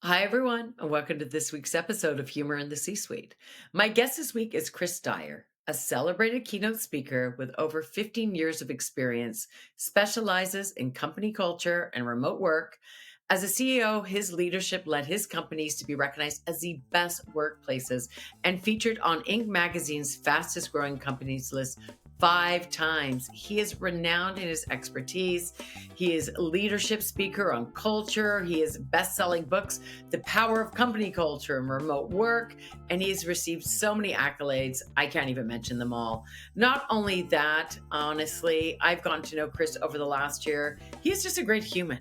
Hi, everyone, and welcome to this week's episode of Humor in the C-Suite. My guest this week is Dyer, a celebrated keynote speaker with over 15 years of experience, specializes in company culture and remote work. As a CEO, his leadership led his companies to be recognized as the best workplaces and featured on Inc. magazine's fastest growing companies list 5 times. He is renowned in his expertise. He is a leadership speaker on culture. He has best-selling books, The Power of Company Culture and Remote Work, and he's received so many accolades, I can't even mention them all. Not only that, honestly, I've gotten to know Chris over the last year. He's just a great human.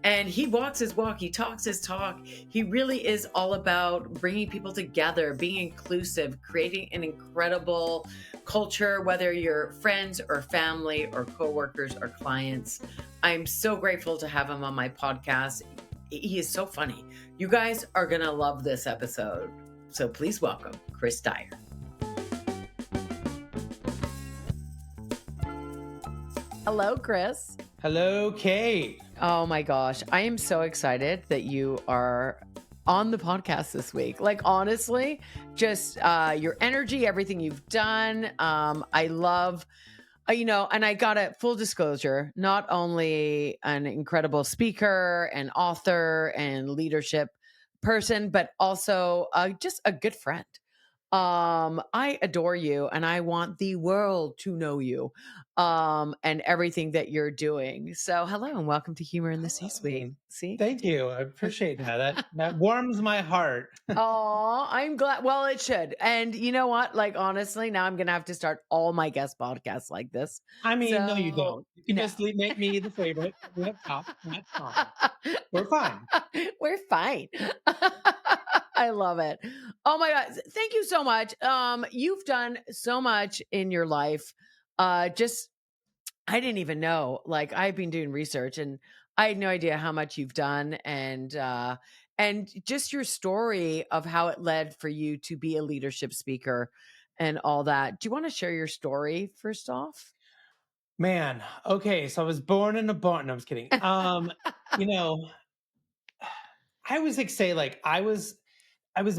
And he walks his walk, he talks his talk. He really is all about bringing people together, being inclusive, creating an incredible culture, whether you're friends or family or coworkers or clients. I'm so grateful to have him on my podcast. He is so funny. You guys are going to love this episode. So please welcome Chris Dyer. Hello, Chris. Hello, Kate. Oh my gosh. I am so excited that you are on the podcast this week. Like, honestly, just your energy, everything you've done. I love, and I got a full disclosure, not only an incredible speaker and author and leadership person, but also just a good friend. I adore you and I want the world to know you and everything that you're doing. So hello and welcome to Humor in the C-Suite. See? Thank you. I appreciate that. That warms my heart. Oh, I'm glad. Well, it should. And you know what? Like, honestly, now I'm going to have to start all my guest podcasts like this. I mean, no, you So, don't. You can no. just make me the favorite up top. That's fine. We're fine. We're fine. I love it. Oh my God. Thank you so much. You've done so much in your life. Just I didn't even know. Like, I've been doing research and I had no idea how much you've done and just your story of how it led for you to be a leadership speaker and all that. Do you want to share your story first off? Man, okay, so I was born in a barn. No, I was kidding. You know, I always say like I was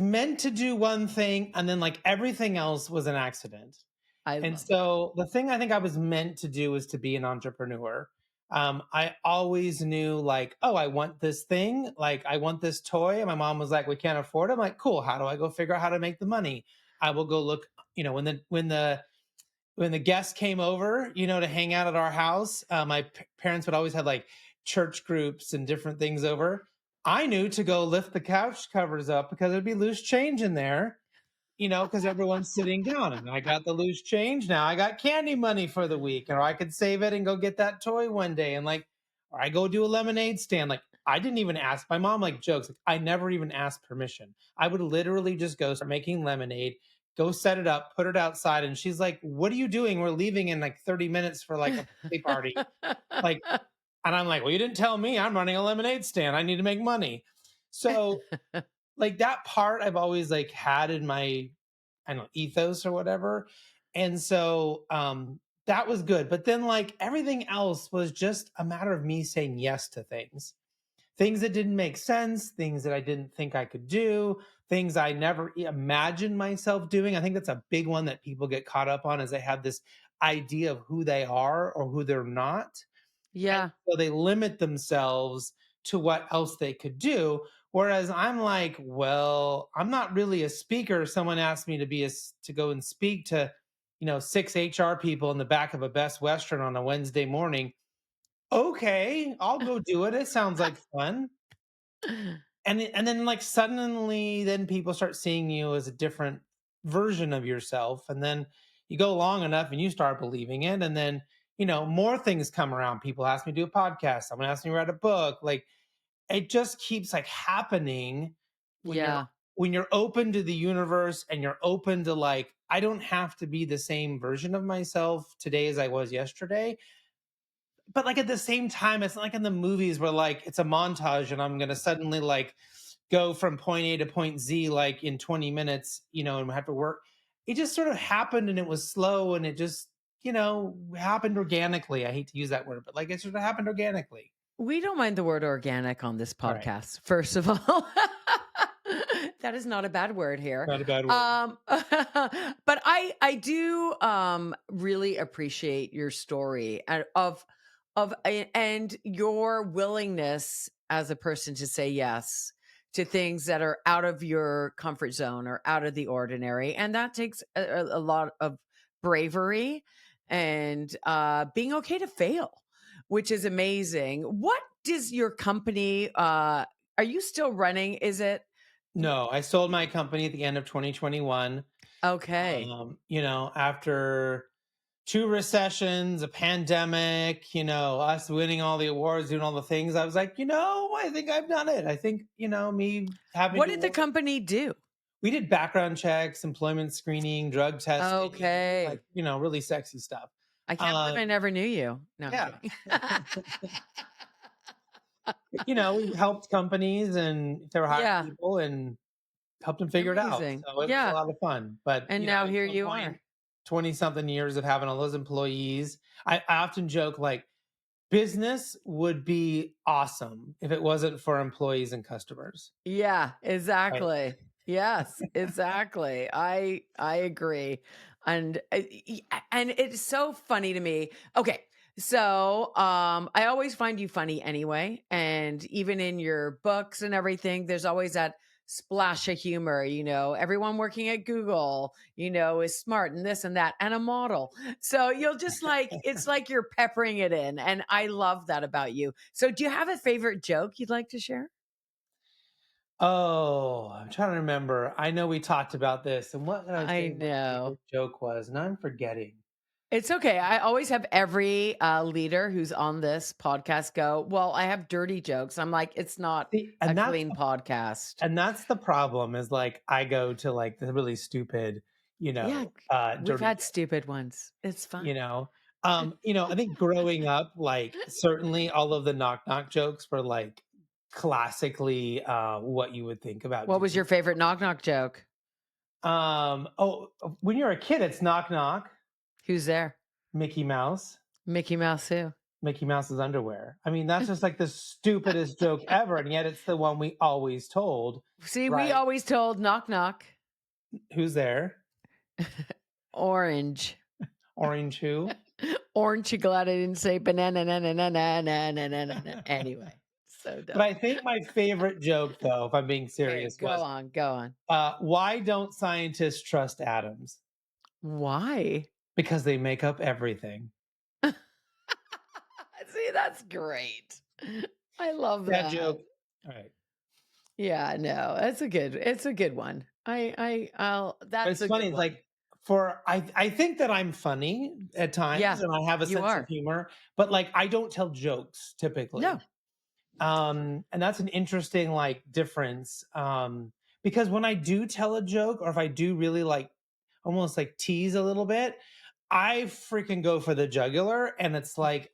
meant to do one thing and then like everything else was an accident. I And love that. so the thing I think I was meant to do was to be an entrepreneur. I always knew like, oh, I want this thing, like I want this toy. And my mom was like, we can't afford it. I'm like, cool. How do I go figure out how to make the money? I will go look, when the guests came over, to hang out at our house, my parents would always have like church groups and different things over. I knew to go lift the couch covers up because there'd be loose change in there, because everyone's sitting down and I got the loose change. Now I got candy money for the week, or I could save it and go get that toy one day. And like, or I go do a lemonade stand. Like, I didn't even ask my mom, like jokes. Like, I never even asked permission. I would literally just go start making lemonade, go set it up, put it outside. And she's like, what are you doing? We're leaving in like 30 minutes for like a birthday party. Like, and I'm like, well, you didn't tell me I'm running a lemonade stand. I need to make money. So like that part I've always like had in my, I don't know, ethos or whatever. And so that was good. But then like everything else was just a matter of me saying yes to things that didn't make sense, things that I didn't think I could do, things I never imagined myself doing. I think that's a big one that people get caught up on, is they have this idea of who they are or who they're not. And Yeah. so they limit themselves to what else they could do. Whereas I'm like, well, I'm not really a speaker. Someone asked me to go and speak to, 6 HR people in the back of a Best Western on a Wednesday morning. Okay, I'll go do it. It sounds like fun. And then like suddenly then people start seeing you as a different version of yourself. And then you go long enough and you start believing it. And then, more things come around. People ask me to do a podcast. Someone asked me to write a book. Like it just keeps like happening when you're Yeah. when you're open to the universe and you're open to like, I don't have to be the same version of myself today as I was yesterday. But like at the same time, it's not like in the movies where like it's a montage and I'm gonna suddenly like go from point A to point Z like in 20 minutes, and have to work. It just sort of happened and it was slow and it just, happened organically. I hate to use that word, but like it sort of happened organically. We don't mind the word organic on this All right. podcast, first of all. That is not a bad word here. Not a bad word. But I do really appreciate your story and your willingness as a person to say yes to things that are out of your comfort zone or out of the ordinary, and that takes a lot of bravery and being okay to fail, which is amazing. What does your company are you still running? Is it No, I sold my company at the end of 2021. okay? After two recessions, a pandemic, us winning all the awards, doing all the things, I was like, I think I've done it. I think, me having What to did the work. company do? We did background checks, employment screening, drug testing, like, Okay. really sexy stuff. I can't believe Uh, I never knew you. No, I'm yeah. kidding. We helped companies and if they were hiring Yeah, people and helped them figure it out. amazing. So it was a Yeah, lot of fun. But, and now at here some you point, are. 20 something years of having all those employees, I often joke like business would be awesome if it wasn't for employees and customers. Yeah, Right. exactly. Yes, exactly. I agree. And and it's so funny to me. Okay. So, I always find you funny anyway, and even in your books and everything there's always that splash of humor, everyone working at Google, is smart and this and that and a model. So, you'll just like it's like you're peppering it in, and I love that about you. So, do you have a favorite joke you'd like to share? Oh, I'm trying to remember. I know we talked about this and what did I I say my know. favorite joke was? And I'm forgetting. It's okay. I always have every leader who's on this podcast go, well, I have dirty jokes. I'm like, it's not See, a clean podcast. and that's the problem is like I go to like the really stupid, Yeah, we've dirty had jokes, stupid ones. It's fine. you know. I think growing up, like certainly all of the knock knock jokes were like classically what you would think about What was doing. your favorite knock knock joke? When you're a kid, it's knock knock, Who's there? Mickey Mouse, Mickey Mouse who? Mickey Mouse's underwear. I mean, that's just like the stupidest joke ever, and yet it's the one we always told, See, we right? always told knock knock Who's there? orange. Orange who? Orange, you glad I didn't say banana na na na na na na na na na. Anyway, so But dumb. I think my favorite joke, though, if I'm being Okay, serious, go was on, go on. why don't scientists trust atoms? Why? Because they make up everything. See, that's great. I love That that. joke. All right. Yeah, no, it's a good one. I'll But that's it's a funny. good It's one. like I think that I'm funny at times Yeah, and I have a you sense of are. humor, but like I don't tell jokes typically. No. And that's an interesting like difference. Because when I do tell a joke or if I do really like almost like tease a little bit, I freaking go for the jugular. And it's like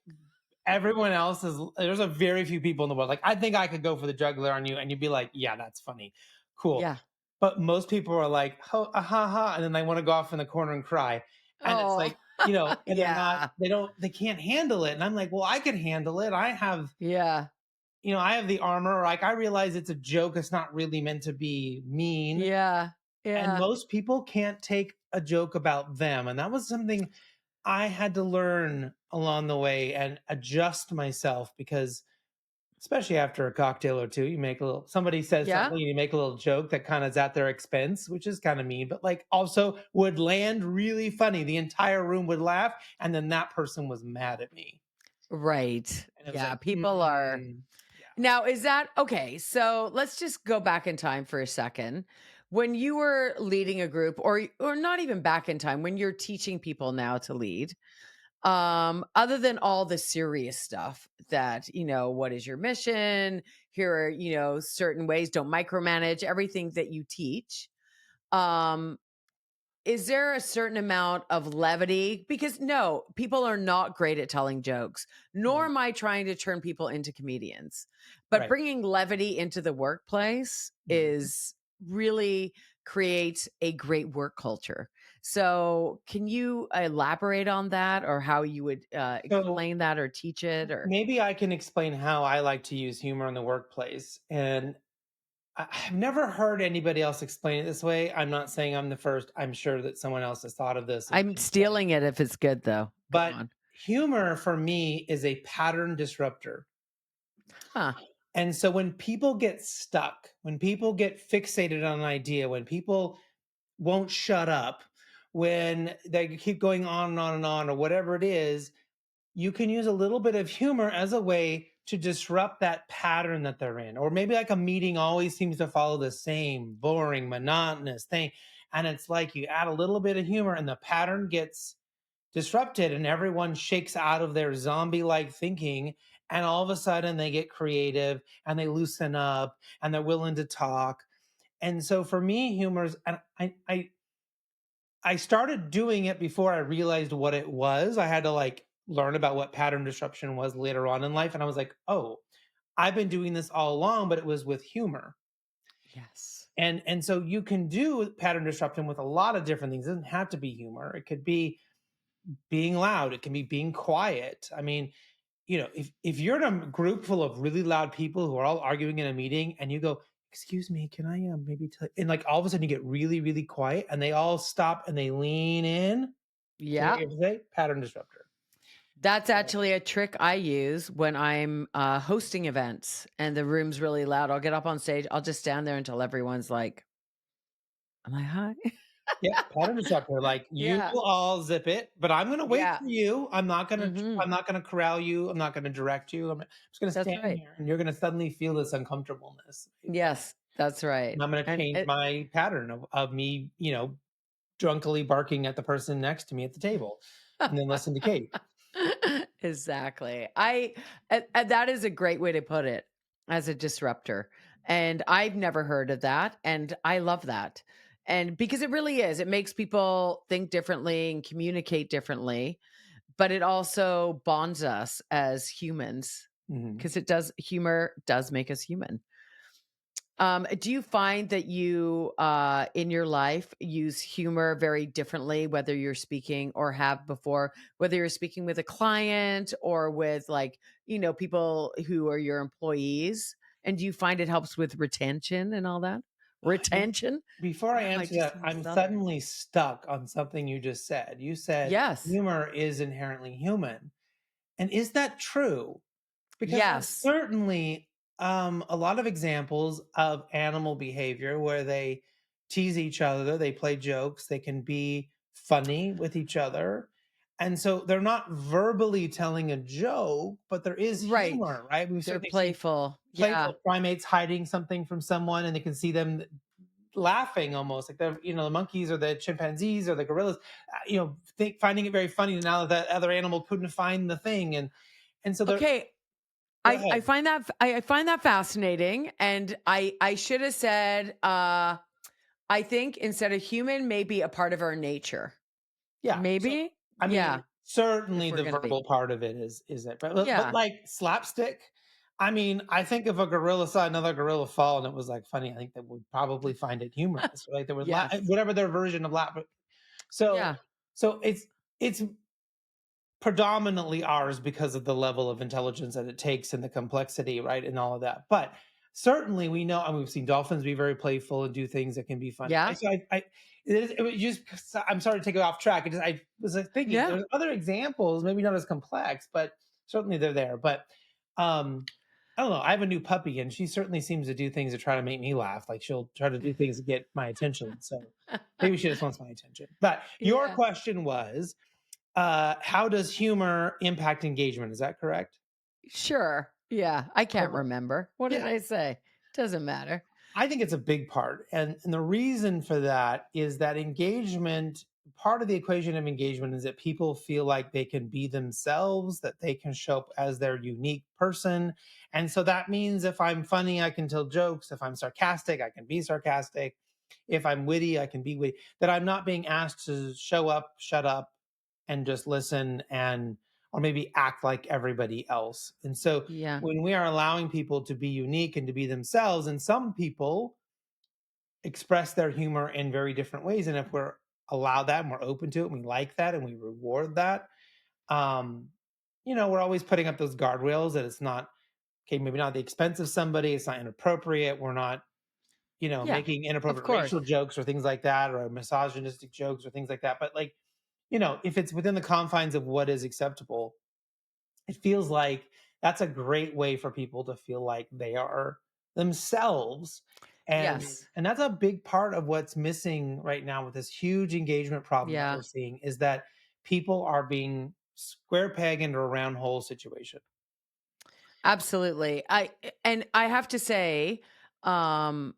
everyone else is there's a very few people in the world. Like I think I could go for the jugular on you and you'd be like, yeah, that's funny. Cool. Yeah. But most people are like, ha ha, and then they want to go off in the corner and cry. And it's Oh, like, and yeah. they can't handle it. And I'm like, well, I can handle it. Yeah. I have the armor. Like I realize it's a joke. It's not really meant to be mean. Yeah. And Yeah. most people can't take a joke about them. And that was something I had to learn along the way and adjust myself because especially after a cocktail or two, you make a little somebody says Yeah. something, you make a little joke that kind of is at their expense, which is kind of mean, but like also would land really funny. The entire room would laugh, and then that person was mad at me. Right. And it was Yeah, like, people are yeah. now is that okay, so let's just go back in time for a second. When you were leading a group or not even back in time, when you're teaching people now to lead, other than all the serious stuff that, what is your mission? Here are, certain ways, don't micromanage everything that you teach. Um, is there a certain amount of levity? Because no, people are not great at telling jokes, nor Mhm. am I trying to turn people into comedians. But Right. bringing levity into the workplace Mhm. is really creates a great work culture. So, can you elaborate on that or how you would So explain that or teach it or maybe I can explain how I like to use humor in the workplace. And I've never heard anybody else explain it this way. I'm not saying I'm the first. I'm sure that someone else has thought of this I'm and said it. stealing it if it's good, though. Go But on. humor for me is a pattern disruptor. Huh. And so when people get stuck, when people get fixated on an idea, when people won't shut up, when they keep going on and on and on, or whatever it is, you can use a little bit of humor as a way to disrupt that pattern that they're in. Or maybe like a meeting always seems to follow the same boring, monotonous thing. And it's like you add a little bit of humor and the pattern gets disrupted and everyone shakes out of their zombie like thinking. And all of a sudden they get creative and they loosen up and they're willing to talk. And so for me, humor's, and I started doing it before I realized what it was. I had to like learn about what pattern disruption was later on in life. And I was like, oh, I've been doing this all along, but it was with humor. Yes. And so you can do pattern disruption with a lot of different things. It doesn't have to be humor. It could be being loud. It can be being quiet. I mean, if you're in a group full of really loud people who are all arguing in a meeting and you go, excuse me, can I maybe tell, and like all of a sudden you get really, really quiet and they all stop and they lean in to what Yep. you have to say, pattern disruptor. That's So, actually a trick I use when I'm, hosting events and the room's really loud. I'll get up on stage. I'll just stand there until everyone's like, "Am I high?" yeah, pattern disruptor. Like you Yeah. will all zip it, but I'm gonna wait Yeah. for you. Mhm. I'm not gonna corral you. I'm not gonna direct you. just gonna That's stand right. here and you're gonna suddenly feel this uncomfortableness. Right? Yes, that's right. And I'm gonna And change it my pattern of me, drunkily barking at the person next to me at the table and then listen to Kate. Exactly. And that is a great way to put it, as a disruptor, and I've never heard of that, and I love that, and because it really is, it makes people think differently and communicate differently, but it also bonds us as humans, Mhm. because humor does make us human. Do you find that you, in your life, use humor very differently, whether you're speaking or have before, whether you're speaking with a client or with people who are your employees? And do you find it helps with retention and all that? Be Retention? Before I Wow, I answer just that, sound I'm Southern. suddenly stuck on something you just said. You said Yes. humor is inherently human. And is that true? Because there's Yes. certainly a lot of examples of animal behavior where they tease each other, they play jokes, they can be funny with each other. And so they're not verbally telling a joke, but there is Right. humor, right? We've They're certainly seen playful. Yeah. playful primates hiding something from someone and they can see them laughing almost like the monkeys or the chimpanzees or the gorillas finding it very funny now that other animal couldn't find the thing and so they're Okay. go I ahead. find that I find that fascinating, and I should have said, I think instead of human, maybe a part of our nature. Yeah. So, Maybe? I mean, Yeah, certainly if we're the gonna be. verbal part of it is it, but Yeah. like slapstick. I mean, I think if a gorilla saw another gorilla fall and it was like funny, I think that would probably find it humorous. Like there would Yes. whatever their version of laugh. So, Yeah. so it's predominantly ours because of the level of intelligence that it takes and the complexity, right, and all of that. But certainly, we know, and we've seen dolphins be very playful and do things that can be funny. Yeah. It was just. I'm sorry to take it off track. I was like, thinking Yeah. there's other examples, maybe not as complex, but certainly they're there. But I don't know. I have a new puppy, and she certainly seems to do things to try to make me laugh. Like she'll try to do things to get my attention. So maybe she just wants my attention. But your Yeah. question was how does humor impact engagement? Is that correct? Sure. Yeah. I can't Okay. remember. What did Yeah, I say? Doesn't matter. I think it's a big part. And the reason for that is that engagement, part of the equation of engagement is that people feel like they can be themselves, that they can show up as their unique person. And so that means if I'm funny, I can tell jokes. If I'm sarcastic, I can be sarcastic. If I'm witty, I can be witty. That I'm not being asked to show up, shut up, and just listen and or maybe act like everybody else. And so Yeah. when we are allowing people to be unique and to be themselves, and some people express their humor in very different ways, and if we're allowed that and we're open to it and we like that and we reward that, um, we're always putting up those guardrails that it's not okay, maybe not at the expense of somebody, it's not inappropriate, we're not. Yeah. making Of inappropriate course. racial jokes or things like that, or misogynistic jokes or things like that. But like, if it's within the confines of what is acceptable, it feels like that's a great way for people to feel like they are themselves. Yes. And that's a big part of what's missing right now with this huge engagement problem that Yeah. we're seeing, is that people are being square peg into a round hole situation. Absolutely. I have to say, um,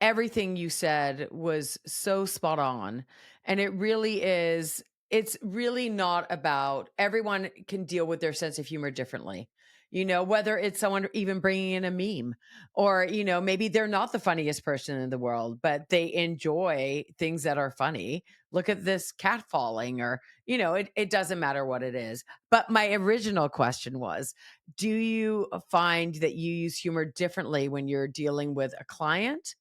everything you said was so spot on. And it really is, it's really not about, everyone can deal with their sense of humor differently. Whether it's someone even bringing in a meme, or, maybe they're not the funniest person in the world, but they enjoy things that are funny. Look at this cat falling, or, it doesn't matter what it is. But my original question was, do you find that you use humor differently when you're dealing with a client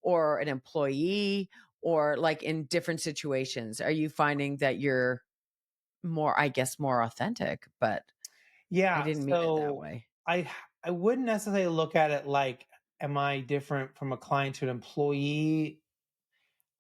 or an employee, or like in different situations? Are you finding that you're more, I guess, more authentic? But I Yeah, didn't mean it that so way. I wouldn't necessarily look at it like, am I different from a client to an employee?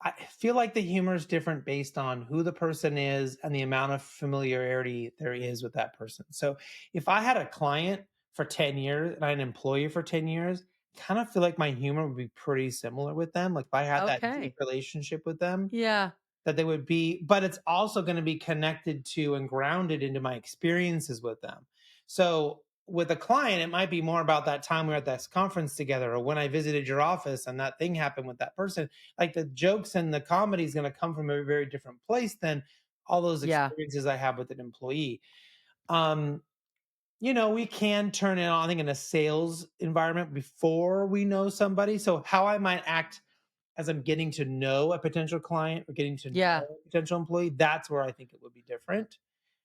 I feel like the humor is different based on who the person is and the amount of familiarity there is with that person. So if I had a client for 10 years and I had an employee for 10 years, kind of feel like my humor would be pretty similar with them. Like if I had that deep Okay. relationship with them, Yeah. that they would be, but it's also going to be connected to and grounded into my experiences with them. So with a client, it might be more about that time we were at this conference together, or when I visited your office and that thing happened with that person. Like the jokes and the comedy is going to come from a very different place than all those Yeah. experiences I have with an employee. Um, we can turn it on, I think, in a sales environment before we know somebody. So how I might act as I'm getting to know a potential client or getting to know Yeah. a potential employee, that's where I think it would be different.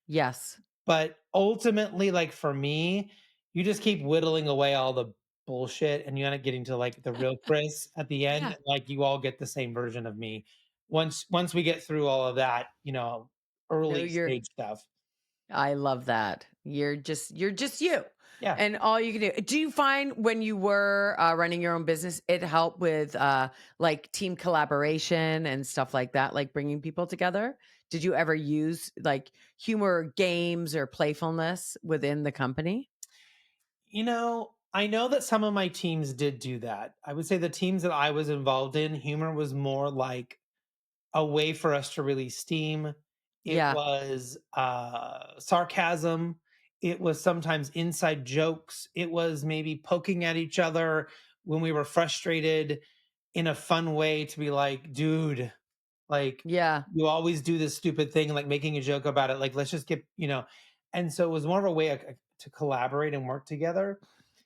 Yes. But ultimately, like for me, you just keep whittling away all the bullshit and you end up getting to like the real Chris at the end. Yeah. Like you all get the same version of me. Once we get through all of that, No, early stage stuff. I love that. You're just you. Yeah. And all you can do. Do you find when you were running your own business, it helped with like team collaboration and stuff like that, like bringing people together? Did you ever use like humor, games, or playfulness within the company? I know that some of my teams did do that. I would say the teams that I was involved in, humor was more like a way for us to release steam. It Yeah. was sarcasm. It was sometimes inside jokes. It was maybe poking at each other when we were frustrated in a fun way, to be like, dude, like Yeah. you always do this stupid thing, like making a joke about it. Like, let's just get. And so it was more of a way to collaborate and work together.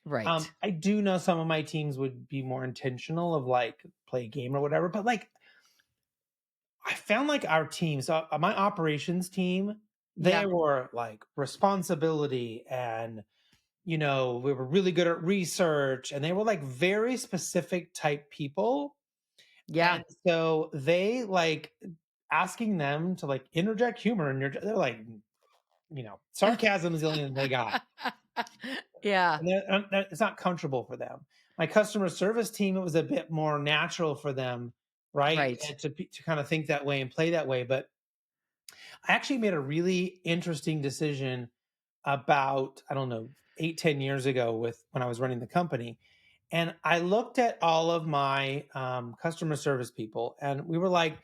Right. I do know some of my teams would be more intentional of like play a game or whatever, but like I found like our team, so my operations team, they Yeah. were like responsibility and we were really good at research and they were like very specific type people. Yeah. And so they like asking them to like interject humor in they're like, sarcasm is the only thing they got. Yeah. And it's not comfortable for them. My customer service team, it was a bit more natural for them, right? Right. And to kind of think that way and play that way. But I actually made a really interesting decision about, I don't know, 8, 10 years ago with when I was running the company. And I looked at all of my customer service people and we were like,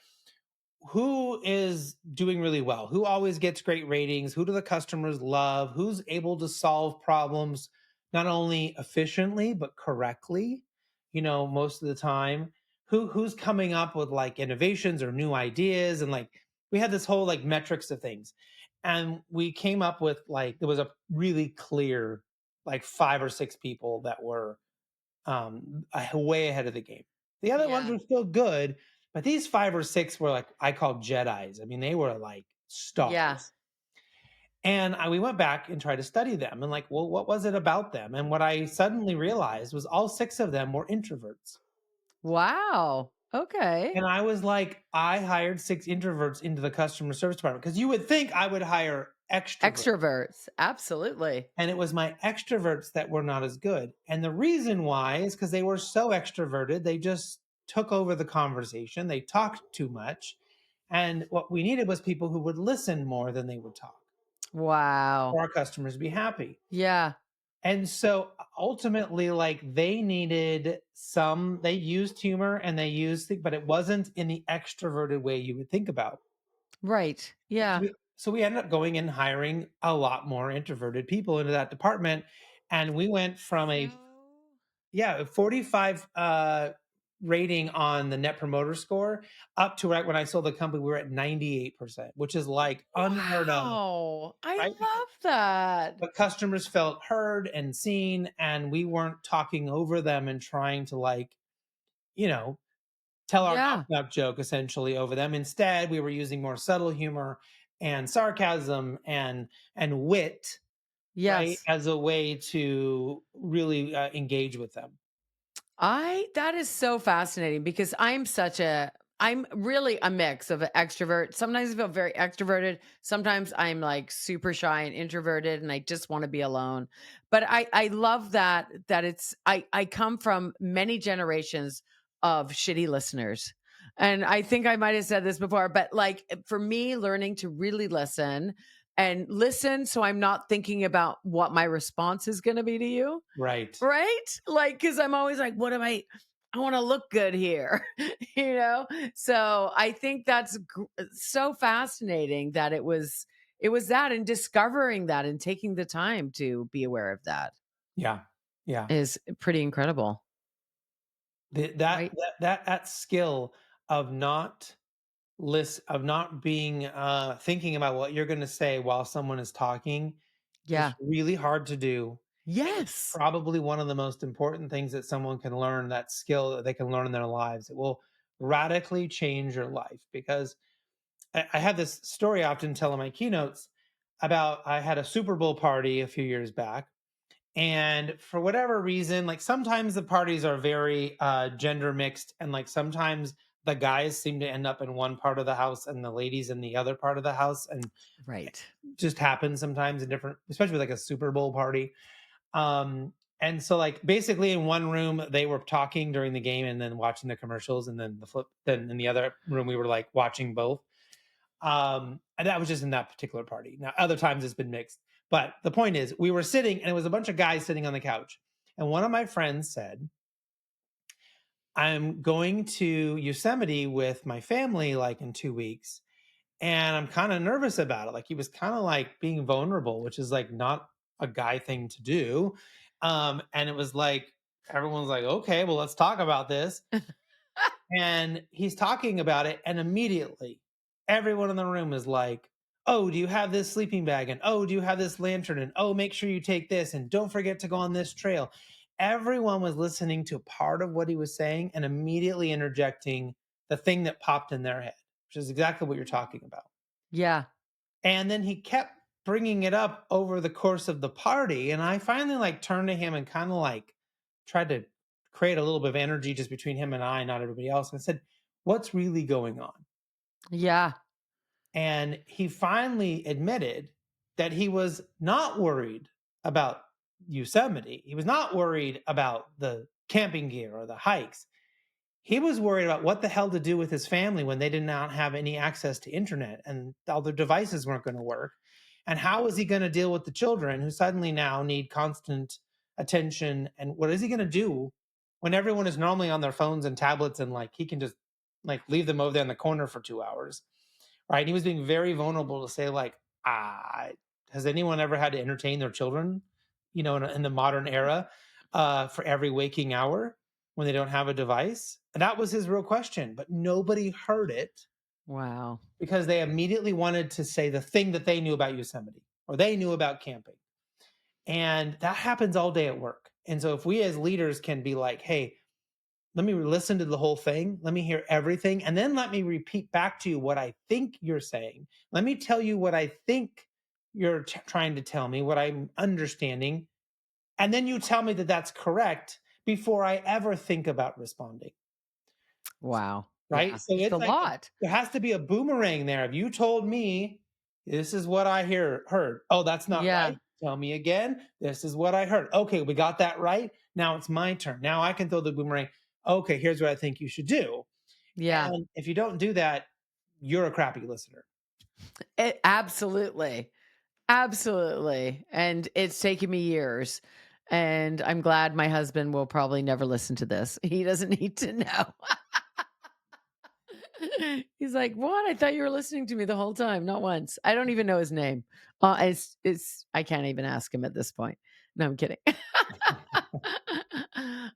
who is doing really well? Who always gets great ratings? Who do the customers love? Who's able to solve problems not only efficiently but correctly, most of the time? Who's coming up with like innovations or new ideas and like we had this whole like metrics of things. And we came up with like there was a really clear like 5 or 6 people that were way ahead of the game. The other ones Yeah. were still good, but these 5 or 6 were like I call Jedi's. I mean, they were like Yeah. stars. And we went back and tried to study them and like, well, what was it about them? And what I suddenly realized was all 6 of them were introverts. Wow. Okay. And I was like, I hired 6 introverts into the customer service department because you would think I would hire extroverts. Extroverts. Absolutely. And it was my extroverts that were not as good. And the reason why is because they were so extroverted, they just took over the conversation. They talked too much. And what we needed was people who would listen more than they would talk for Wow. our customers to be happy. Yeah. And so ultimately, like they used humor and but it wasn't in the extroverted way you would think about. Right. So Yeah. we ended up going and hiring a lot more introverted people into that department. And we went from So a 45 rating on the net promoter score up to right when I sold the company, we were at 98%, which is like unheard of, wow. I right? love that. But customers felt heard and seen, and we weren't talking over them and trying to you know, tell our Yeah. knock knock joke essentially over them. Instead, we were using more subtle humor and sarcasm and wit, right, Yes. as a way to really engage with them. I that is so fascinating because I'm really a mix of an extrovert. Sometimes I feel very extroverted. Sometimes I'm like super shy and introverted and I just want to be alone. But I love that I come from many generations of shitty listeners. And I think I might have said this before, but like for me learning to really listen so I'm not thinking about what my response is going to be to you. Right. Right? Like, because I'm always like, what am I want to look good here, you know? So I think that's so fascinating that it was that and discovering that and taking the time to be aware of that Yeah. Yeah. is pretty incredible, right? That skill of not being thinking about what you're going to say while someone is talking is Yeah. really hard to do. It's Yes. probably one of the most important things that someone can learn, that skill that they can learn in their lives. It will radically change your life because I have this story I often tell in my keynotes about I had a Super Bowl party a few years back. And for whatever reason, like sometimes the parties are very gender mixed, and like sometimes the guys seem to end up in one part of the house and the ladies in the other part of the house. And Right. just happens sometimes in different, especially with like a Super Bowl party. And so like basically in one room they were talking during the game and then watching the commercials, and then in the other room we were like watching both. And that was just in that particular party. Now other times it's been mixed. But the point is we were sitting and it was a bunch of guys sitting on the couch. And one of my friends said, I'm going to Yosemite with my family like in 2 weeks. And I'm kind of nervous about it. Like he was kind of like being vulnerable, which is like not a guy thing to do. And it was like everyone's like, okay, well, let's talk about this. And he's talking about it, and immediately everyone in the room is like, oh, do you have this sleeping bag? And oh, do you have this lantern? And oh, make sure you take this and don't forget to go on this trail. Everyone was listening to part of what he was saying and immediately interjecting the thing that popped in their head, which is exactly what you're talking about. Yeah. And then he kept bringing it up over the course of the party. And I finally like turned to him and kind of like tried to create a little bit of energy just between him and I, not everybody else. And I said, what's really going on? Yeah. And he finally admitted that he was not worried about Yosemite. He was not worried about the camping gear or the hikes. He was worried about what the hell to do with his family when they did not have any access to internet and all their devices weren't going to work. And how is he going to deal with the children who suddenly now need constant attention? And what is he going to do when everyone is normally on their phones and tablets and like he can just like leave them over there in the corner for 2 hours? Right. He was being very vulnerable to say, like, has anyone ever had to entertain their children, in the modern era for every waking hour when they don't have a device? And that was his real question. But nobody heard it Wow. because they immediately wanted to say the thing that they knew about Yosemite or they knew about camping. And that happens all day at work. And so if we as leaders can be like, hey, let me listen to the whole thing. Let me hear everything. And then let me repeat back to you what I think you're saying. Let me tell you what I think you're trying to tell me, what I'm understanding. And then you tell me that that's correct before I ever think about responding. Wow. Right. Yeah. So It's a it's like lot. there has to be a boomerang there. If you told me this is what I heard. Oh, that's not Yeah. right. Tell me again. This is what I heard. Okay, we got that right. Now it's my turn. Now I can throw the boomerang. okay, here's what I think you should do. Yeah. And if you don't do that, you're a crappy listener. Absolutely. Absolutely, and it's taken me years, and I'm glad my husband will probably never listen to this. He doesn't need to know. He's like, "What? I thought you were listening to me the whole time, not once." I don't even know his name. It's I can't even ask him at this point. No, I'm kidding.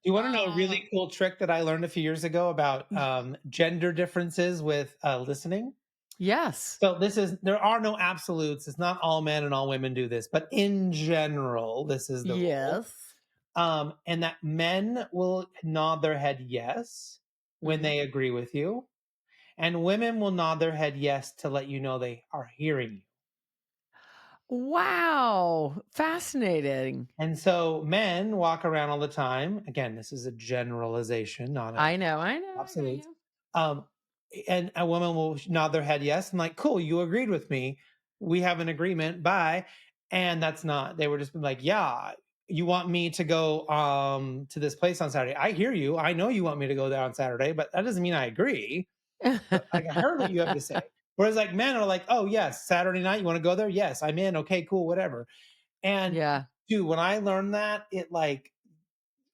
You want to know a Uh, really cool trick that I learned a few years ago about y gender differences with listening? yes. So there are no absolutes. It's not all men and all women do this, but in general, this is the rule. Yes. And that men will nod their head yes when Mhm. they agree with you, and women will nod their head yes to let you know they are hearing you. Wow, fascinating. And so men walk around all the time. Again, this is a generalization, not a I know, I got absolute. you. Um, and a woman will nod their head yes. I'm like, cool, you agreed with me. We have an agreement. Bye. And that's not, they were just like, yeah, you want me to go to this place on Saturday. I hear you. I know you want me to go there on Saturday, but that doesn't mean I agree. But I heard what you have to say. Whereas like men are like, oh yes, Saturday night, you want to go there? Yes, I'm in. Okay, cool, whatever. And Yeah. dude, when I learned that,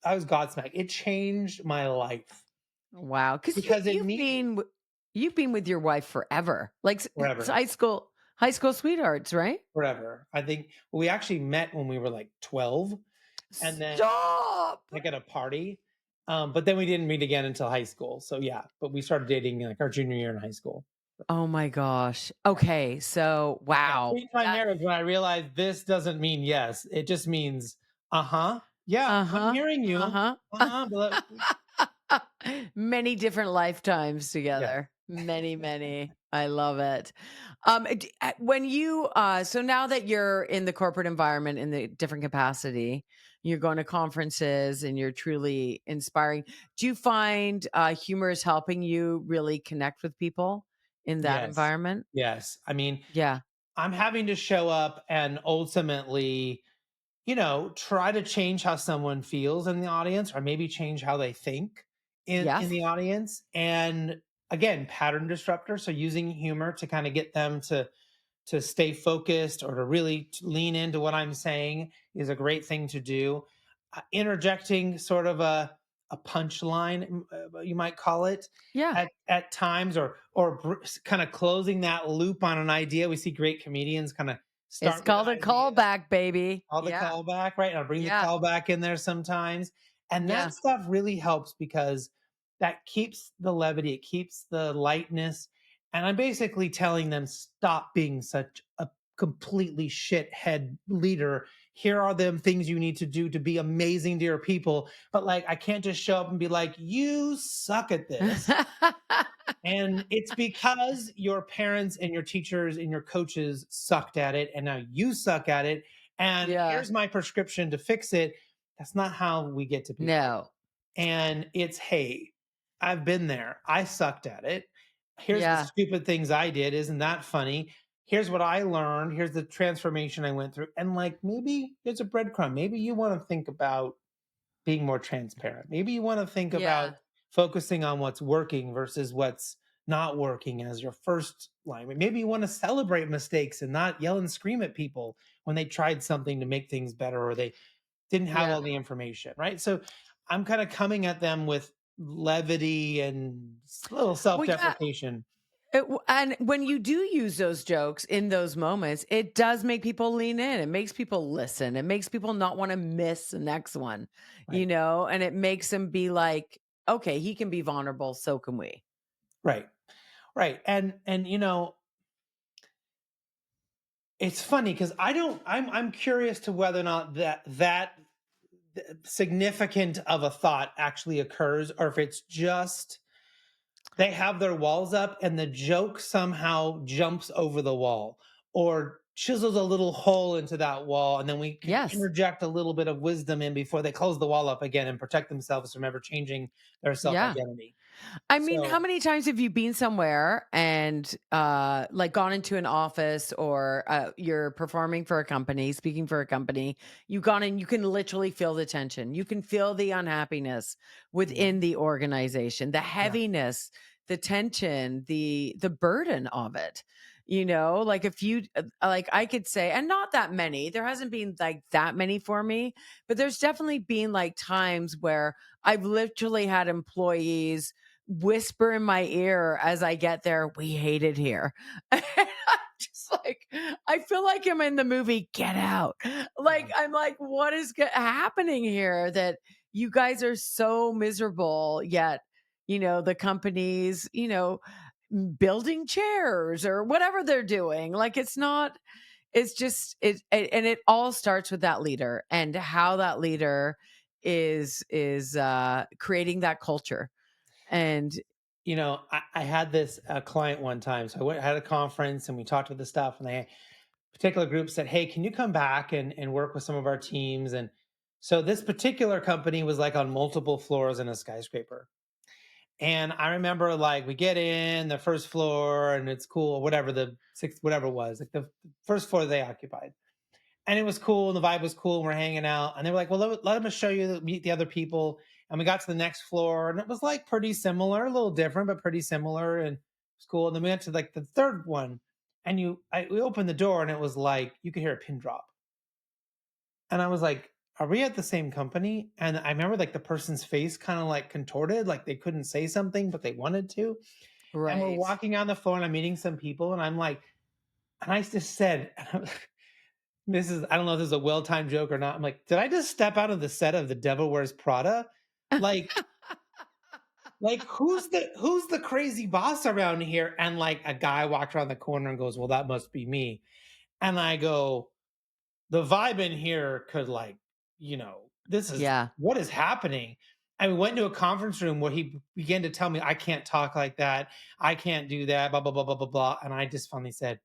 I was godsmacked. It changed my life Wow, because because it means you've been with your wife forever, like, s forever, high school sweethearts, right? forever. I think we actually met when we were like 12 and then Stop! like at a party. But then we didn't meet again until high school. So yeah, but we started dating like our junior year in high school. Oh my gosh. Yeah. Okay, so Yeah. wow. Pre-time That marriage when I realized this doesn't mean yes. It just means uh-huh. Yeah, I'm Uh-huh, hearing you. uh-huh. Uh-huh. But Many different lifetimes yeah. together. Many, many. I love it. When you so now that you're in the corporate environment in the different capacity, you're going to conferences and you're truly inspiring. Do you find humor is helping you really connect with people in that Yes. environment? Yes. I mean, Yeah. I'm having to show up and ultimately, try to change how someone feels in the audience or maybe change how they think in Yes. the audience. And again, pattern disruptor. So using humor to kind of get them to stay focused or to really lean into what I'm saying is a great thing to do. Interjecting sort of a punchline, you might call it, Yeah. at times, or kind of closing that loop on an idea. We see great comedians kind of It's start with called an a idea, callback, baby. all the Yeah. callback, right? I'll bring the Yeah. callback in there sometimes. And that Yeah. stuff really helps because that keeps the levity, it keeps the lightness. And I'm basically telling them, stop being such a completely shithead leader. Here are the things you need to do to be amazing to your people. But like, I can't just show up and be like, you suck at this. And it's because your parents and your teachers and your coaches sucked at it, and now you suck at it. And Yeah. here's my prescription to fix it. That's not how we get to people. No. And it's, hey, I've been there. I sucked at it. Here's the Yeah. stupid things I did. Isn't that funny? Here's what I learned. Here's the transformation I went through. And like, maybe there's a breadcrumb. Maybe you want to think about being more transparent. Maybe you want to think about Yeah. focusing on what's working versus what's not working as your first line. Maybe you want to celebrate mistakes and not yell and scream at people when they tried something to make things better or they didn't have Yeah. all the information, right? So I'm kind of coming at them with levity and a little Well, yeah. self-deprecation. And when you do use those jokes in those moments, it does make people lean in. It makes people listen. It makes people not want to miss the next one, Right. and it makes them be like, okay, he can be vulnerable. So can we. Right. Right. And it's funny because I'm curious to whether or not that significant of a thought actually occurs or if it's just they have their walls up and the joke somehow jumps over the wall or chisels a little hole into that wall and then we can Yes. interject a little bit of wisdom in before they close the wall up again and protect themselves from ever changing their self Yeah. identity. I mean, how So many times have you been somewhere and, like, gone into an office or, you're performing for a company, speaking for a company, you've gone and you can literally feel the tension. You can feel the unhappiness within mhm, the organization, the yeah, heaviness, the tension, the burden of it. You know, like if you like I could say, and not that many, there hasn't been like that many for me, but there's definitely been like times where I've literally had employees whisper in my ear as I get there, "We hate it here." And I'm just like, I feel like I'm in the movie Get Out. yeah. Like, I'm like, what is happening here that you guys are so miserable, yet, the company's, building chairs or whatever they're doing. Like, it's not, it's just, and it all starts with that leader and how that leader is creating that culture. And I had this client one time. So had a conference and we talked about the stuff, and a particular group said, "Hey, can you come back and work with some of our teams?" And so this particular company was like on multiple floors in a skyscraper. And I remember like we get in the first floor and it's cool, whatever the sixth, whatever it was, like the first floor they occupied. And it was cool and the vibe was cool and we're hanging out. And they were like, well, let us show you, meet the other people. And we got to the next floor and it was like pretty similar, a little different, but pretty similar. And it was cool. And then we went to like the third one and we opened the door and it was like, you could hear a pin drop. And I was like, are we at the same company? And I remember like the person's face kind of like contorted, like they couldn't say something, but they wanted to. And we're right. walking on the floor and I'm meeting some people and I'm like, and I just said, this is, I don't know if this is a well-timed joke or not. I'm like, did I just step out of the set of The Devil Wears Prada? Like, like who's the crazy boss around here? And like a guy walked around the corner and goes, well, that must be me. And I go, the vibe in here could like, this is Yeah. what is happening. And we went into a conference room where he began to tell me, I can't talk like that. I can't do that, blah, blah, blah, blah, blah, blah. And I just finally said,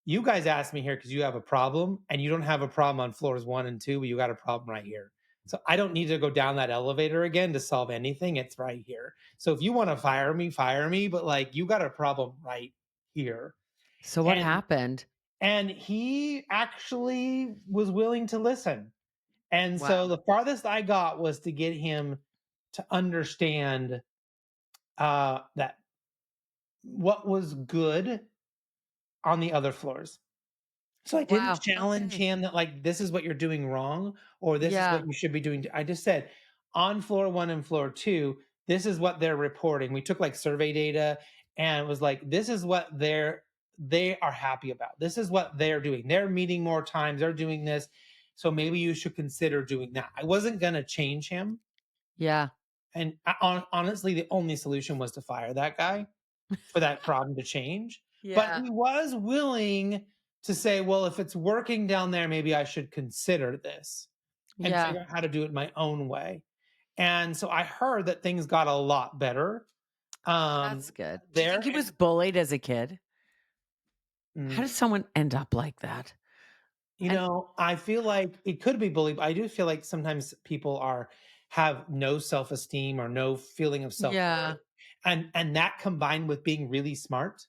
you guys asked me here because you have a problem and you don't have a problem on floors 1 and 2, but you got a problem right here. So I don't need to go down that elevator again to solve anything. It's right here. So if you want to fire me, but like you got a problem right here. So what And happened? and he actually was willing to listen. And so Wow. the farthest I got was to get him to understand that what was good on the other floors. So I didn't Wow. challenge Okay. him that like this is what you're doing wrong or this is Yeah. what you should be doing. I just said on floor 1 and floor 2, this is what they're reporting. We took like survey data and it was like this is what they are happy about. This is what they're doing. They're meeting more times. They're doing this. So maybe you should consider doing that. I wasn't going to change him. Yeah. And honestly, the only solution was to fire that guy for that problem to change. But Yeah. he was willing to say, well, if it's working down there, maybe I should consider this and Yeah. figure out how to do it my own way. And so I heard that things got a lot better That's good. Do you think there. he was bullied as a kid? How And does someone end up like that? And I feel like it could be bullied, but I do feel like sometimes people have no self-esteem or no feeling of self-worth. yeah. And that combined with being really smart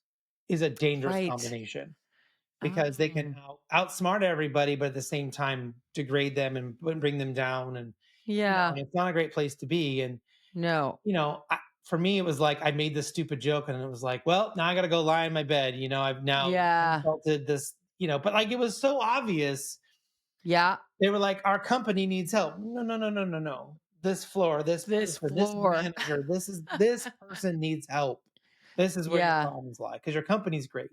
is a dangerous Right. combination because they can Oh. outsmart everybody, but at the same time degrade them and bring them down. And Yeah. and it's not a great place to be. And No. for me, it was like I made this stupid joke, and it was like, well, now I got to go lie in my bed. I've now Yeah. insulted this. But like it was so obvious. Yeah. They were like, our company needs help. No, no, no, no, no, no. This floor, this This person, this floor. manager, this person needs help. This is where your Yeah. problems lie because your company's great.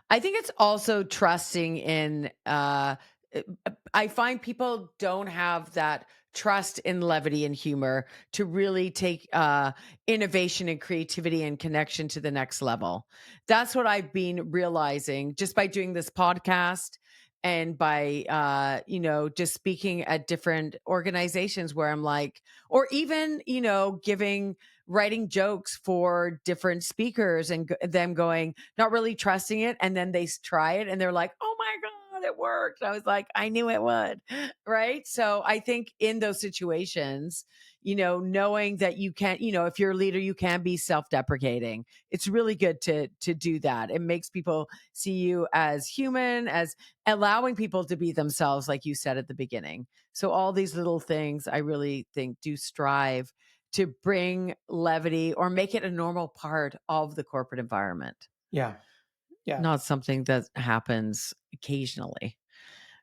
I think it's also trusting in I find people don't have that trust in levity and humor to really take innovation and creativity and connection to the next level. That's what I've been realizing just by doing this podcast and by just speaking at different organizations where I'm like, or even giving writing jokes for different speakers and them going not really trusting it, and then they try it and they're like, "Oh my god, it worked." I was like, "I knew it would." Right? So I think in those situations, knowing that you can, if you're a leader, you can be self-deprecating. It's really good to do that. It makes people see you as human, as allowing people to be themselves, like you said at the beginning. So all these little things I really think do strive to bring levity or make it a normal part of the corporate environment, Yeah. Yeah. not something that happens occasionally,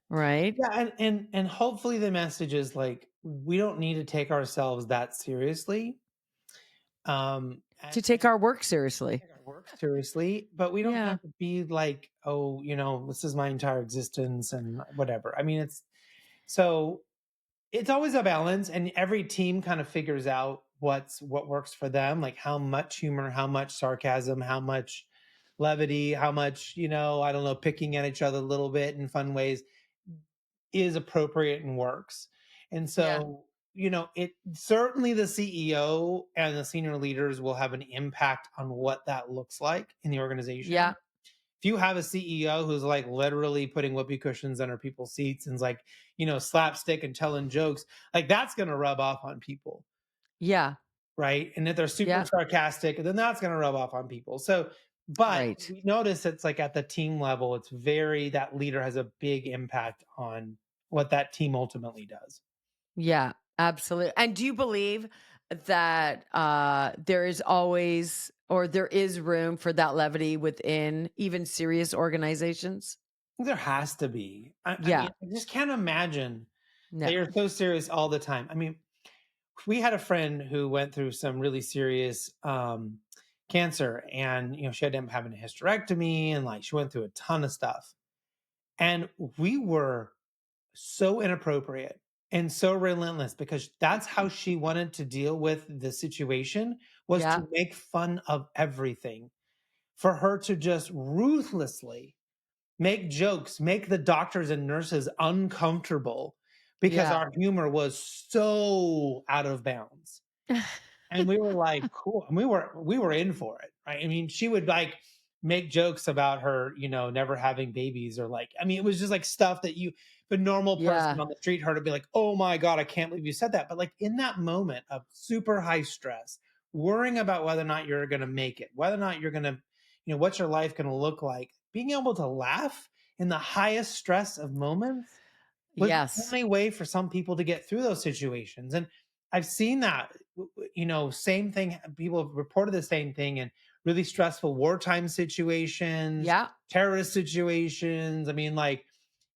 right? Yeah, and hopefully the message is like we don't need to take ourselves that seriously. To And take our work seriously. take our work seriously, but we don't Yeah. have to be like, oh, this is my entire existence and whatever. I mean, so it's always a balance, and every team kind of figures out what works for them, like how much humor, how much sarcasm, how much levity, how much, I don't know, picking at each other a little bit in fun ways is appropriate and works. And Yeah. so, it certainly the CEO and the senior leaders will have an impact on what that looks like in the organization. Yeah. If you have a CEO who's like literally putting whoopee cushions under people's seats and is like, slapstick and telling jokes, like that's going to rub off on people. Yeah. Right. And if they're super Yeah. sarcastic, then that's going to rub off on people. So, but Right. we notice it's like at the team level, that leader has a big impact on what that team ultimately does. Yeah, absolutely. And do you believe that there is always or there is room for that levity within even serious organizations? There has to be. I mean, Yeah. I just can't imagine No. they are so serious all the time. I mean, we had a friend who went through some really serious cancer, and she had to have a hysterectomy, and like she went through a ton of stuff. And we were so inappropriate and so relentless because that's how she wanted to deal with the situation, was Yeah. to make fun of everything, for her to just ruthlessly make jokes, make the doctors and nurses uncomfortable because Yeah. our humor was so out of bounds. And we were like, cool. And we were in for it, right? I mean, she would like make jokes about her, never having babies, or like, I mean, it was just like stuff that the normal person Yeah. on the street heard, to be like, oh my God, I can't believe you said that. But like in that moment of super high stress, worrying about whether or not you're gonna make it, whether or not you're gonna, what's your life gonna look like, being able to laugh in the highest stress of moments was the Yes. only way for some people to get through those situations. And I've seen that, same thing. People have reported the same thing in really stressful wartime situations, Yeah. terrorist situations. I mean, like,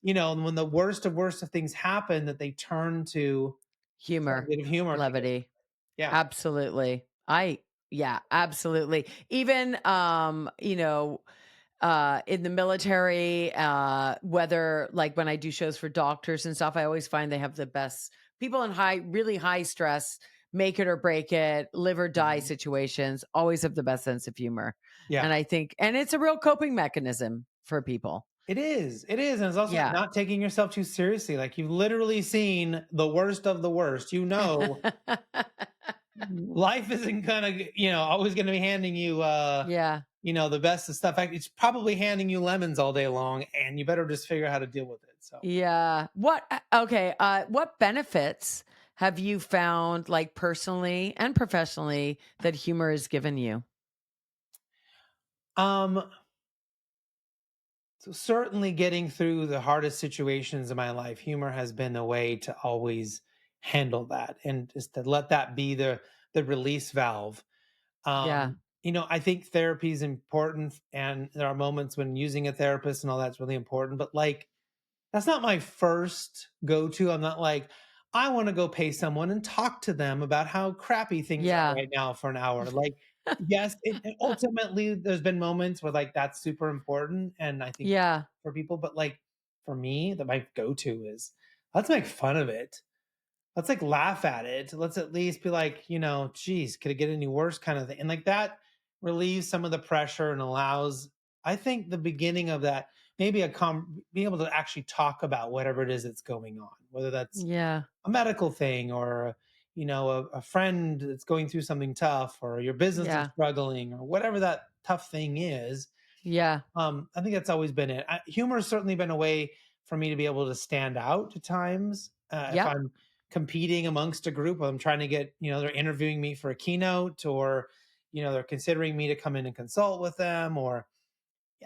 when the worst of things happen, that they turn to a Humor, bit of humor to get. levity. Yeah. Absolutely. Yeah, absolutely. Even in the military, whether like when I do shows for doctors and stuff, I always find they have the best people in really high stress, make it or break it, live or die Mhm. situations, always have the best sense of humor. Yeah. And I think, and it's a real coping mechanism for people. It is. It is. And it's also like Yeah. not taking yourself too seriously. Like you've literally seen the worst of the worst. Life isn't gonna, always gonna be handing you Yeah. the best of stuff. It's probably handing you lemons all day long, and you better just figure out how to deal with it. So, Yeah. Okay, what benefits have you found, like, personally and professionally, that humor has given you? um, so certainly getting through the hardest situations in my life, humor has been a way to always handle that, and just to let that be the release valve. Yeah. I think therapy is important, and there are moments when using a therapist and all that's really important. But like, that's not my first go-to. I'm not like, I wanna go pay someone and talk to them about how crappy things are Yeah. right now for an hour. Like, yes, and ultimately, there's been moments where, like, that's super important, and I think Yeah. for people, but, like, for me, my go-to is, let's make fun of it. Let's, like, laugh at it. Let's at least be like, "Geez, could it get any worse?" kind of thing, and, like, that relieves some of the pressure and allows, I think, the beginning of that, maybe being able to actually talk about whatever it is that's going on, whether that's Yeah. a medical thing, or, a friend that's going through something tough, or your business is Yeah. struggling, or whatever that tough thing is. Yeah. I think that's always been it. Humor has certainly been a way for me to be able to stand out to times, if Yep. I'm competing amongst a group of them trying to get, they're interviewing me for a keynote, or, they're considering me to come in and consult with them, or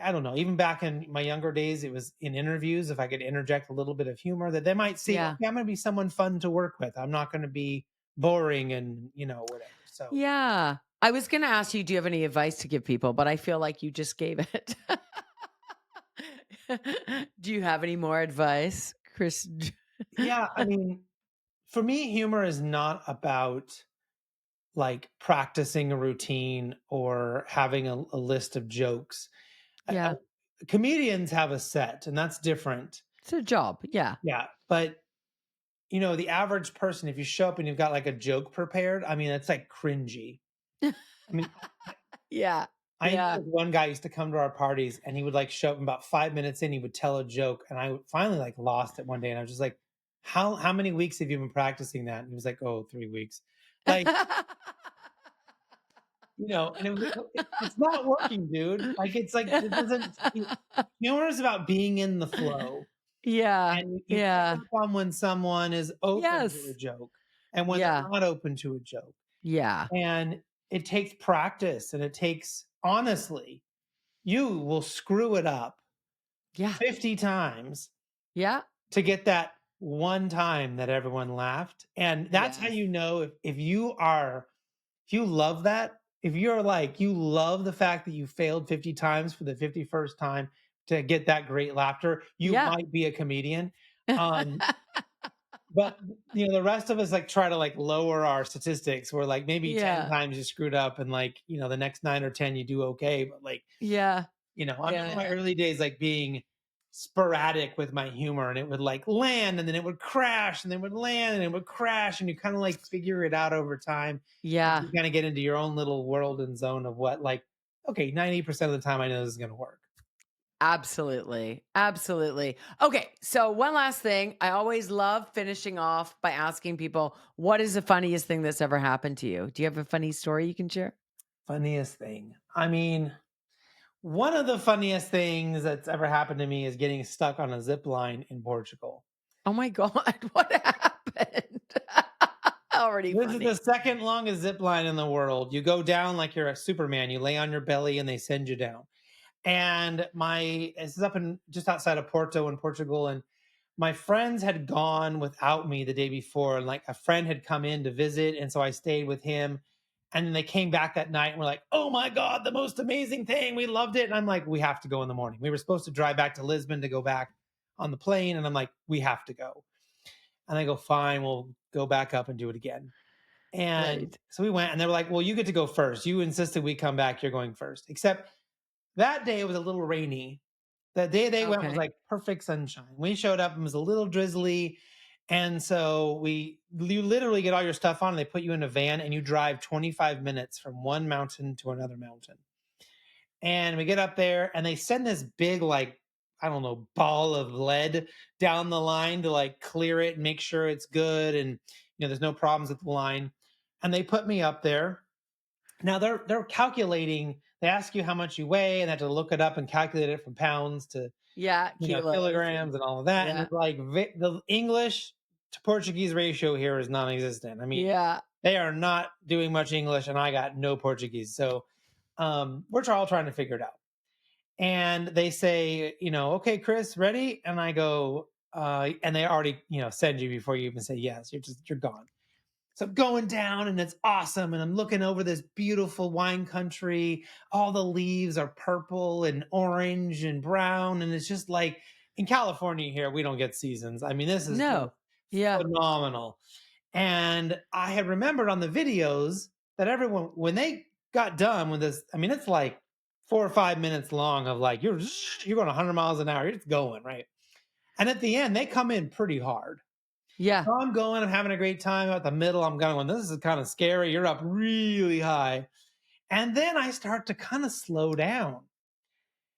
I don't know, even back in my younger days, it was in interviews, if I could interject a little bit of humor, that they might see, Yeah. okay, I'm going to be someone fun to work with. I'm not going to be boring and, whatever. So, Yeah. I was gonna ask you, do you have any advice to give people? But I feel like you just gave it. Do you have any more advice, Chris? yeah, I mean, for me, humor is not about like practicing a routine or having a list of jokes. Yeah. Comedians have a set, and that's different. It's a job. Yeah. Yeah. But, the average person, if you show up and you've got like a joke prepared, I mean, it's like cringy. I mean, Yeah. I know Yeah. this one guy used to come to our parties and he would like show up and about 5 minutes in, he would tell a joke. And I finally like lost it one day. And I was just like, how many weeks have you been practicing that? And he was like, oh, 3 weeks. Like, and it's not working, dude. Like, it's like, it doesn't, humor is about being in the flow. Yeah. And you pick Yeah. up on when someone is open to a Yes. joke and when they're Yeah. not open to a joke. Yeah. And it takes practice, and it takes, honestly, you will screw it up Yeah. 50 times Yeah. to get that one time that everyone laughed. And that's how Yes. you know if you love that, if you're like, you love the fact that you failed 50 times for the 51st time to get that great laughter, you Yeah. might be a comedian. Um, but the rest of us like try to like lower our statistics. We're like maybe 10 Yeah. times you screwed up and like, the next 9 or 10 you do okay. But like, Yeah. I remember my Yeah. early days like being sporadic with my humor, and it would like land and then it would crash and then it would land and it would crash, and you kind of like figure it out over time. Yeah. You kind of get into your own little world and zone of what, like, okay, 90% of the time I know this is going to work. Absolutely. Absolutely. Okay. So, one last thing. I always love finishing off by asking people, what is the funniest thing that's ever happened to you? Do you have a funny story you can share? Funniest thing. I mean, one of the funniest things that's ever happened to me is getting stuck on a zip line in Portugal. Oh my God. What happened? Already This is the funny. second longest zip line in the world. You go down like you're a Superman. You lay on your belly and they send you down. And this is up in just outside of Porto in Portugal. And my friends had gone without me the day before. And like a friend had come in to visit. And so I stayed with him. And then they came back that night and were like, oh my God, the most amazing thing. We loved it. And I'm like, we have to go in the morning. We were supposed to drive back to Lisbon to go back on the plane. And I'm like, we have to go. And I go, fine, we'll go back up and do it again. And Right. so we went, and they were like, well, you get to go first. You insisted we come back. You're going first. Except that day it was a little rainy. The day they went was Okay. like perfect sunshine. We showed up and it was a little drizzly. And so you literally get all your stuff on, and they put you in a van and you drive 25 minutes from one mountain to another mountain. And we get up there and they send this big, like, I don't know, ball of lead down the line to like clear it and make sure it's good. And, there's no problems with the line. And they put me up there. Now they're calculating, they ask you how much you weigh, and they have to look it up and calculate it from pounds to, Yeah. Kilos. kilograms and all of that. And Yeah. it's like the English to Portuguese ratio here is non-existent. I mean, Yeah. they are not doing much English, and I got no Portuguese. So we're all trying to figure it out. And they say, okay, Chris, ready? And I go, and they already, send you before you even say yes. You're gone. So I'm going down and it's awesome. And I'm looking over this beautiful wine country. All the leaves are purple and orange and brown. And it's just like in California here, we don't get seasons. I mean, this is just No. Yeah. phenomenal. And I had remembered on the videos that everyone, when they got done with this, I mean, it's like 4 or 5 minutes long of like, you're going 100 miles an hour. You're just going, right? And at the end, they come in pretty hard. Yeah. So I'm going, I'm having a great time. At the middle, I'm going, this is kind of scary. You're up really high. And then I start to kind of slow down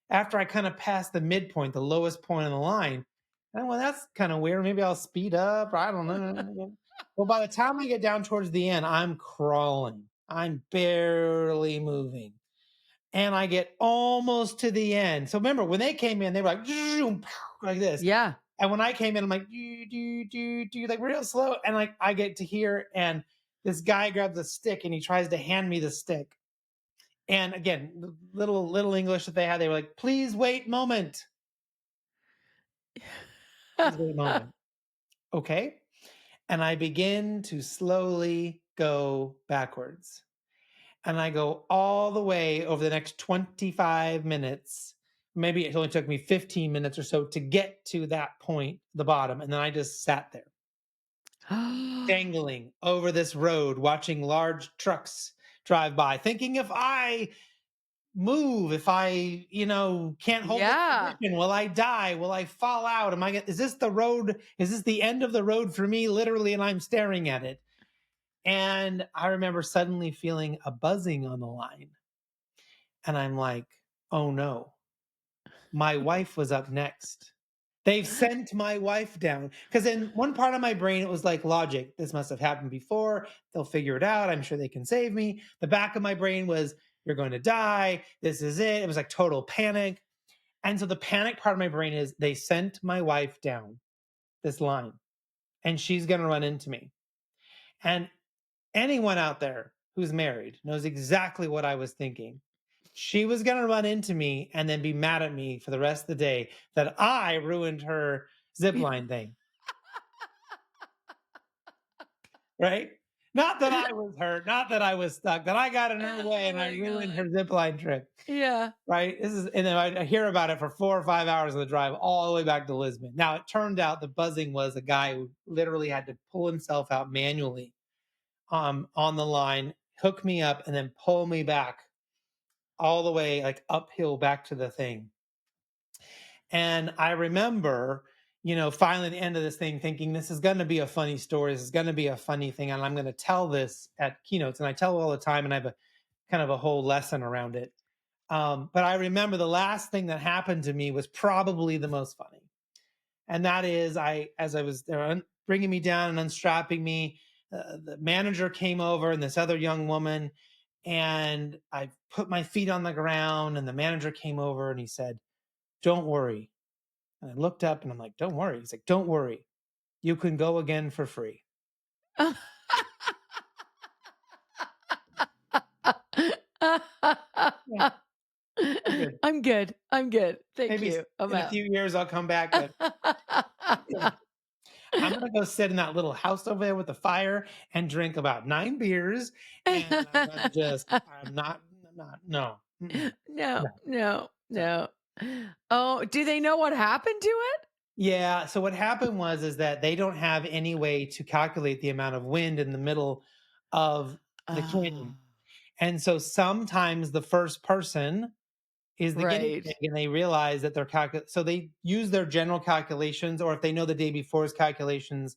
after I kind of pass the midpoint, the lowest point on the line. And well, that's kind of weird. Maybe I'll speed up. Or I don't know. Well, by the time I get down towards the end, I'm crawling. I'm barely moving. And I get almost to the end. So remember, when they came in, they were like, "Zoom," like this. Yeah. And when I came in, I'm like, do, like real slow. And like I get to hear, and this guy grabs a stick and he tries to hand me the stick. And again, the little English that they had, they were like, please wait moment. Please wait a moment. Okay. And I begin to slowly go backwards. And I go all the way over the next 25 minutes. Maybe it only took me 15 minutes or so to get to that point, the bottom. And then I just sat there, dangling over this road, watching large trucks drive by, thinking if I move, if I, can't hold this Yeah. position, will I die? Will I fall out? Is this the road? Is this the end of the road for me? Literally, and I'm staring at it. And I remember suddenly feeling a buzzing on the line. And I'm like, oh no, my wife was up next. They've sent my wife down. Because in one part of my brain, it was like logic. This must have happened before. They'll figure it out. I'm sure they can save me. The back of my brain was, you're going to die. This is it. It was like total panic. And so the panic part of my brain is, they sent my wife down this line and she's going to run into me. And anyone out there who's married knows exactly what I was thinking. She was going to run into me and then be mad at me for the rest of the day that I ruined her zip line thing, right? Not that I was hurt, not that I was stuck, that I got in her way Oh and I my ruined god. her zip line trip, Yeah. right? And then I hear about it for 4 or 5 hours of the drive all the way back to Lisbon. Now, it turned out the buzzing was a guy who literally had to pull himself out manually on the line, hook me up, and then pull me back all the way like uphill back to the thing. And I remember, finally at the end of this thing thinking, this is going to be a funny story. This is going to be a funny thing. And I'm going to tell this at keynotes. And I tell it all the time. And I have a kind of a whole lesson around it. But I remember the last thing that happened to me was probably the most funny. And that is, as I was there bringing me down and unstrapping me, the manager came over and this other young woman. And I put my feet on the ground. And the manager came over and he said, don't worry. And I looked up and I'm like, don't worry. He's like, don't worry. You can go again for free. Yeah, I'm good. I'm good. I'm good. Thank Maybe you. I'm in a out. few years I'll come back, but yeah, I'm gonna go sit in that little house over there with the fire and drink about 9 beers, and I'm not, no, No, no. no, So no. Oh, do they know what happened to it? yeah, so what happened is that they don't have any way to calculate the amount of wind in the middle of the Oh, canyon, and so sometimes the first person is the guinea right. pig, and they realize that so they use their general calculations, or if they know the day before's calculations.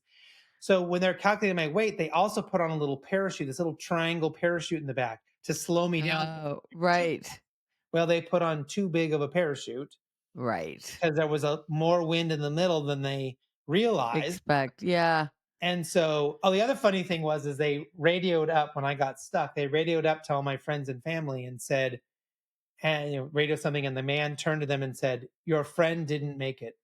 So when they're calculating my weight, they also put on a little parachute, this little triangle parachute in the back to slow me down. Oh, right. Well, they put on too big of a parachute Right. because there was a more wind in the middle than they realized. Expect. Yeah. And so, the other funny thing is they radioed up when I got stuck. They radioed up to all my friends and family and said, and radio something, and the man turned to them and said, "Your friend didn't make it."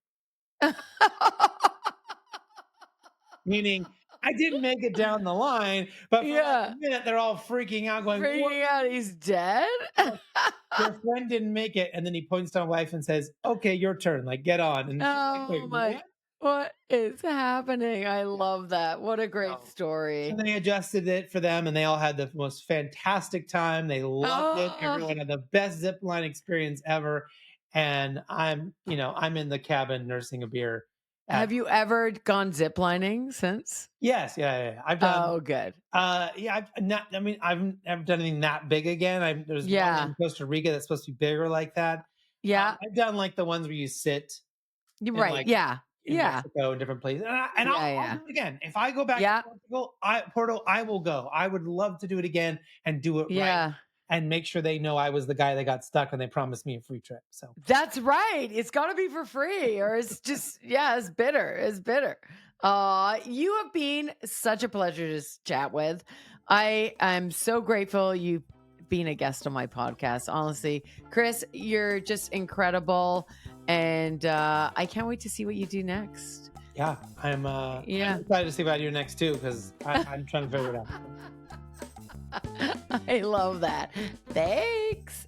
Meaning, I didn't make it down the line, but for like a Yeah. minute, they're all freaking out, going, "What?" Freaking out. He's dead. Your friend didn't make it. And then he points to my wife and says, "Okay, your turn. Like, get on." And she's like, Oh "Wait, my, what?" what is happening? I Yeah. love that. What a great So, so story. they adjusted it for them, and they all had the most fantastic time. They loved it. Oh, Everyone had the best zip line experience ever. And I'm in the cabin nursing a beer at have you ever gone ziplining since? yes, yeah, yeah, yeah. I've done Oh, good. yeah, I've not I mean, I've never done anything that big again. There's one Yeah. in Costa Rica that's supposed to be bigger like that. Yeah. I've done like the ones where you sit You're in right. like Yeah. in Yeah. Mexico and different places. Yeah. I'll Yeah. do it again. If I go back to Yeah. Porto, I will go. I would love to do it again and do it right Yeah. and make sure they know I was the guy that got stuck and they promised me a free trip. So That's right. It's got to be for free, or it's just, yeah, it's bitter. It's bitter. You have been such a pleasure to chat with. I'm so grateful you being a guest on my podcast. Honestly, Chris, you're just incredible. And I can't wait to see what you do next. Yeah, I'm Yeah. excited to see what I do next too, because I'm trying to figure it out. I love that. Thanks.